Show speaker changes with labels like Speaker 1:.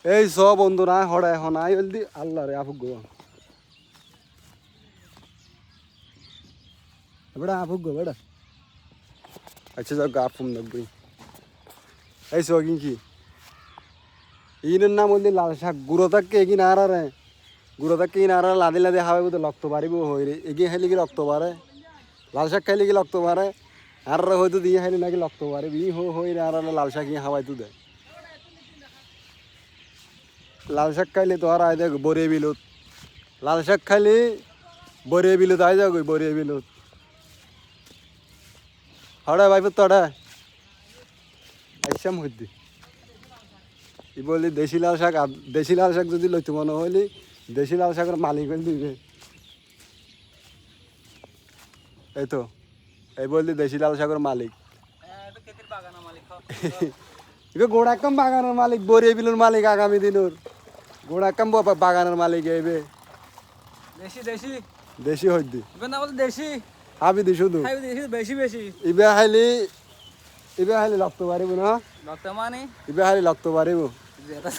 Speaker 1: এই সব বন্ধু না হড়া এখন আই বলদি আল্লাহ রে আফুক গো বেড়া আফুক গো বেড়া আচ্ছা যাও গা ফুম দেখবি এই সো কি ইনের নাম বলদি লাল শাক গুঁড়ো থাককে এগিয়ে না রে গুঁড়ো থাককে না লাদি লাদি হাওয়াই বুঝতে রক্ত বাড়িব হই রে এগিয়ে খাইলে কি রক্ত বাড়ে লাল শাক খাইলে কি রক্ত বাড়ে আর হয়তো দিয়ে খাইলে নাকি রক্ত বাড়ে বি হই রে আর লাল শাক হাওয়াই তু দেয় লাল শাক খাইলে তো আর আয় দেখ বরিয়ে বিলত লাল শাক খাইলে বরিয়ে বিলত আয় যাও বরিয়ে বিলত হড়া ভাই তোড়া আইসাম হইদি ই বলি দেশি লাল শাক যদি লইতে মনে হইলি দেশি লাল শাকের মালিক হইল দিবে এই তো এই বললি দেশি লাল শাকের মালিক এবার গোড়াকাম বাগানের মালিক বরিয়ে বিলুর মালিক আগামী দিনের গোড়াকাম বাগানের মালিক এইবে
Speaker 2: দেশি দেশি
Speaker 1: দেশি হইদি
Speaker 2: ইবেন না বল দেশি
Speaker 1: হাবি দি শুধু
Speaker 2: খাই দেশি বেশি বেশি
Speaker 1: ইবে হাইলি লক্ত পারিব না
Speaker 2: রক্ত মানে
Speaker 1: ইবে হাইলি লক্ত পারিব
Speaker 2: যেটা